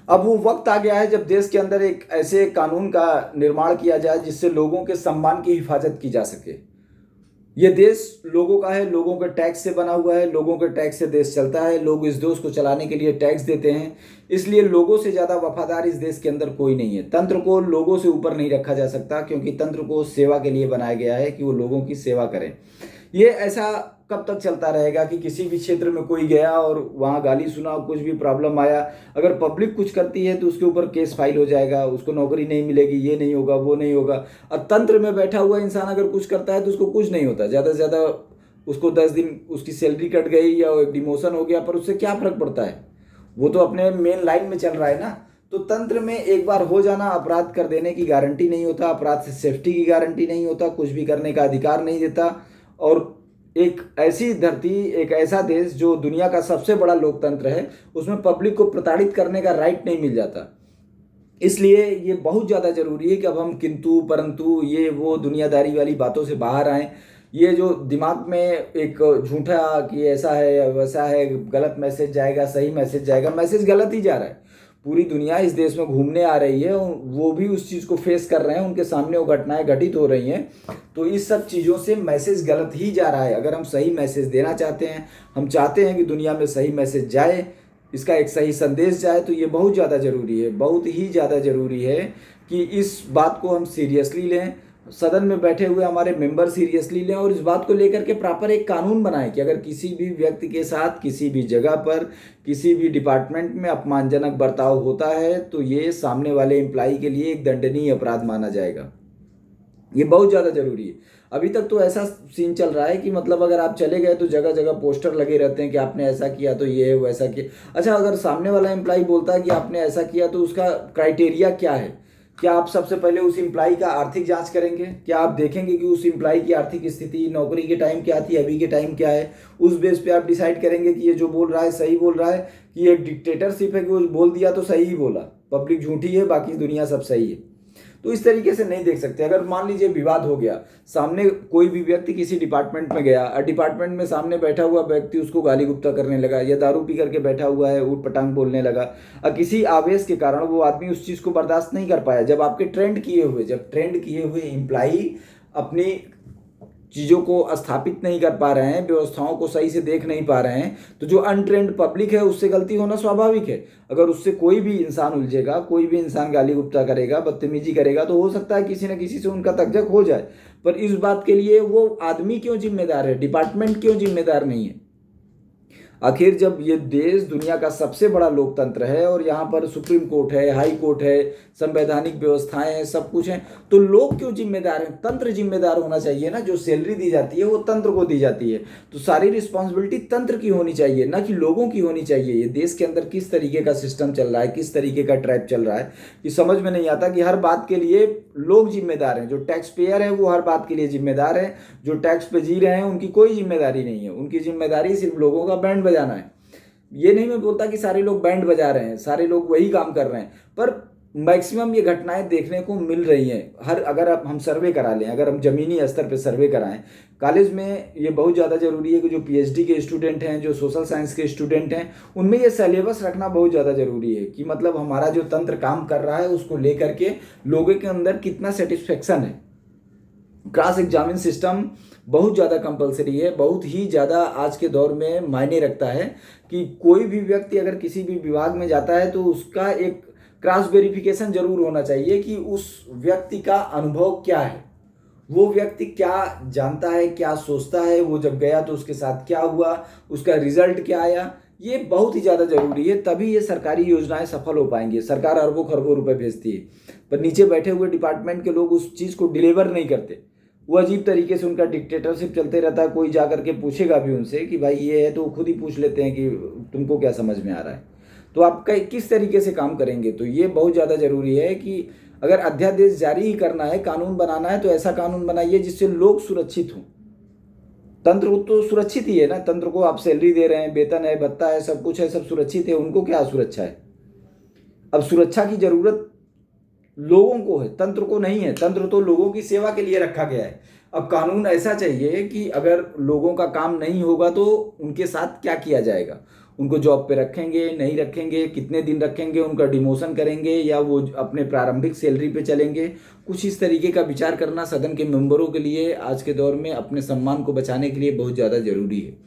अब वो वक्त आ गया है जब देश के अंदर एक ऐसे कानून का निर्माण किया जाए जिससे लोगों के सम्मान की हिफाजत की जा सके। ये देश लोगों का है, लोगों के टैक्स से बना हुआ है, लोगों के टैक्स से देश चलता है, लोग इस देश को चलाने के लिए टैक्स देते हैं। इसलिए लोगों से ज़्यादा वफादार इस देश के अंदर कोई नहीं है। तंत्र को लोगों से ऊपर नहीं रखा जा सकता, क्योंकि तंत्र को सेवा के लिए बनाया गया है कि वो लोगों की सेवा करें। ये ऐसा कब तक चलता रहेगा कि किसी भी क्षेत्र में कोई गया और वहाँ गाली सुना, कुछ भी प्रॉब्लम आया, अगर पब्लिक कुछ करती है तो उसके ऊपर केस फाइल हो जाएगा, उसको नौकरी नहीं मिलेगी, ये नहीं होगा, वो नहीं होगा। और तंत्र में बैठा हुआ इंसान अगर कुछ करता है तो उसको कुछ नहीं होता, ज़्यादा से ज़्यादा उसको 10 दिन उसकी सैलरी कट गई या डिमोशन हो गया, पर उससे क्या फ़र्क पड़ता है, वो तो अपने मेन लाइन में चल रहा है ना। तो तंत्र में एक बार हो जाना अपराध कर देने की गारंटी नहीं होता, अपराध से सेफ्टी की गारंटी नहीं होता, कुछ भी करने का अधिकार नहीं देता। और एक ऐसी धरती, एक ऐसा देश जो दुनिया का सबसे बड़ा लोकतंत्र है, उसमें पब्लिक को प्रताड़ित करने का राइट नहीं मिल जाता। इसलिए ये बहुत ज़्यादा ज़रूरी है कि अब हम किंतु परंतु ये वो दुनियादारी वाली बातों से बाहर आएँ। ये जो दिमाग में एक झूठा कि ऐसा है वैसा है, गलत मैसेज जाएगा, सही मैसेज जाएगा, मैसेज गलत ही जा रहा है। पूरी दुनिया इस देश में घूमने आ रही है, वो भी उस चीज़ को फेस कर रहे हैं, उनके सामने वो घटनाएं घटित हो रही हैं। तो इस सब चीज़ों से मैसेज गलत ही जा रहा है। अगर हम सही मैसेज देना चाहते हैं, हम चाहते हैं कि दुनिया में सही मैसेज जाए, इसका एक सही संदेश जाए, तो ये बहुत ज़्यादा ज़रूरी है, बहुत ही ज़्यादा ज़रूरी है कि इस बात को हम सीरियसली लें, सदन में बैठे हुए हमारे मेंबर सीरियसली लें और इस बात को लेकर के प्रॉपर एक कानून बनाएं कि अगर किसी भी व्यक्ति के साथ किसी भी जगह पर किसी भी डिपार्टमेंट में अपमानजनक बर्ताव होता है तो ये सामने वाले एम्प्लॉई के लिए एक दंडनीय अपराध माना जाएगा। ये बहुत ज़्यादा ज़रूरी है। अभी तक तो ऐसा सीन चल रहा है कि मतलब अगर आप चले गए तो जगह जगह पोस्टर लगे रहते हैं कि आपने ऐसा किया तो ये है, वैसा किया। अच्छा, अगर सामने वाला एम्प्लॉई बोलता है कि आपने ऐसा किया तो उसका क्राइटेरिया क्या है? क्या आप सबसे पहले उस एम्प्लॉई का आर्थिक जांच करेंगे? क्या आप देखेंगे कि उस एम्प्लॉई की आर्थिक स्थिति नौकरी के टाइम क्या थी, अभी के टाइम क्या है? उस बेस पे आप डिसाइड करेंगे कि ये जो बोल रहा है सही बोल रहा है कि ये डिक्टेटरशिप है कि वो बोल दिया तो सही ही बोला, पब्लिक झूठी है, बाकी दुनिया सब सही है। तो इस तरीके से नहीं देख सकते। अगर मान लीजिए विवाद हो गया, सामने कोई भी व्यक्ति किसी डिपार्टमेंट में गया और डिपार्टमेंट में सामने बैठा हुआ व्यक्ति उसको गाली गुप्ता करने लगा या दारू पी करके बैठा हुआ है ऊट पटांग बोलने लगा, और किसी आवेश के कारण वो आदमी उस चीज़ को बर्दाश्त नहीं कर पाया। जब आपके जब ट्रेंड किए हुए एम्प्लाई अपनी चीज़ों को स्थापित नहीं कर पा रहे हैं, व्यवस्थाओं को सही से देख नहीं पा रहे हैं, तो जो अनट्रेंड पब्लिक है उससे गलती होना स्वाभाविक है। अगर उससे कोई भी इंसान उलझेगा, कोई भी इंसान गाली गुप्ता करेगा, बदतमीजी करेगा, तो हो सकता है किसी न किसी से उनका तकजक हो जाए। पर इस बात के लिए वो आदमी क्यों जिम्मेदार है, डिपार्टमेंट क्यों जिम्मेदार नहीं है? आखिर जब ये देश दुनिया का सबसे बड़ा लोकतंत्र है और यहाँ पर सुप्रीम कोर्ट है, हाई कोर्ट है, संवैधानिक व्यवस्थाएं हैं, सब कुछ है, तो लोग क्यों जिम्मेदार हैं? तंत्र जिम्मेदार होना चाहिए ना। जो सैलरी दी जाती है वो तंत्र को दी जाती है, तो सारी रिस्पॉन्सिबिलिटी तंत्र की होनी चाहिए, ना कि लोगों की होनी चाहिए। ये देश के अंदर किस तरीके का सिस्टम चल रहा है, किस तरीके का ट्रैप चल रहा है, कि समझ में नहीं आता कि हर बात के लिए लोग जिम्मेदार हैं। जो टैक्स पेयर है वो हर बात के लिए जिम्मेदार है, जो टैक्स पे जी रहे हैं उनकी कोई जिम्मेदारी नहीं है। उनकी जिम्मेदारी सिर्फ लोगों का बैंड बजाना है। ये नहीं मैं बोलता कि सारे लोग बैंड बजा रहे हैं, सारे लोग वही काम कर रहे हैं, पर मैक्सिमम ये घटनाएं देखने को मिल रही हैं। अगर आप हम सर्वे करा लें, अगर हम ज़मीनी स्तर पे सर्वे कराएं, कॉलेज में ये बहुत ज़्यादा ज़रूरी है कि जो पीएचडी के स्टूडेंट हैं, जो सोशल साइंस के स्टूडेंट हैं, उनमें ये सिलेबस रखना बहुत ज़्यादा ज़रूरी है कि मतलब हमारा जो तंत्र काम कर रहा है उसको लेकर के लोगों के अंदर कितना सेटिस्फेक्शन है। क्रॉस एग्जामिन सिस्टम बहुत ज़्यादा कंपलसरी है, बहुत ही ज़्यादा आज के दौर में मायने रखता है कि कोई भी व्यक्ति अगर किसी भी विभाग में जाता है तो उसका एक क्रॉस वेरिफिकेशन जरूर होना चाहिए कि उस व्यक्ति का अनुभव क्या है, वो व्यक्ति क्या जानता है, क्या सोचता है, वो जब गया तो उसके साथ क्या हुआ, उसका रिजल्ट क्या आया। ये बहुत ही ज़्यादा ज़रूरी है, तभी ये सरकारी योजनाएं सफल हो पाएंगी। सरकार अरबों खरबों रुपए भेजती है, पर नीचे बैठे हुए डिपार्टमेंट के लोग उस चीज़ को डिलीवर नहीं करते। वो अजीब तरीके से उनका डिक्टेटरशिप चलते रहता है। कोई जा करके पूछेगा भी उनसे कि भाई ये है, तो वो खुद ही पूछ लेते हैं कि तुमको क्या समझ में आ रहा है, तो आप किस तरीके से काम करेंगे। तो ये बहुत ज़्यादा ज़रूरी है कि अगर अध्यादेश जारी ही करना है, कानून बनाना है, तो ऐसा कानून बनाइए जिससे लोग सुरक्षित हों। तंत्र तो सुरक्षित ही है ना, तंत्र को आप सैलरी दे रहे हैं, वेतन है, भत्ता है, सब कुछ है, सब सुरक्षित है, उनको क्या सुरक्षा है? अब सुरक्षा की जरूरत लोगों को है, तंत्र को नहीं है। तंत्र तो लोगों की सेवा के लिए रखा गया है। अब कानून ऐसा चाहिए कि अगर लोगों का काम नहीं होगा तो उनके साथ क्या किया जाएगा, उनको जॉब पे रखेंगे नहीं रखेंगे, कितने दिन रखेंगे, उनका डिमोशन करेंगे या वो अपने प्रारंभिक सैलरी पे चलेंगे। कुछ इस तरीके का विचार करना सदन के मेंबरों के लिए आज के दौर में अपने सम्मान को बचाने के लिए बहुत ज़्यादा जरूरी है।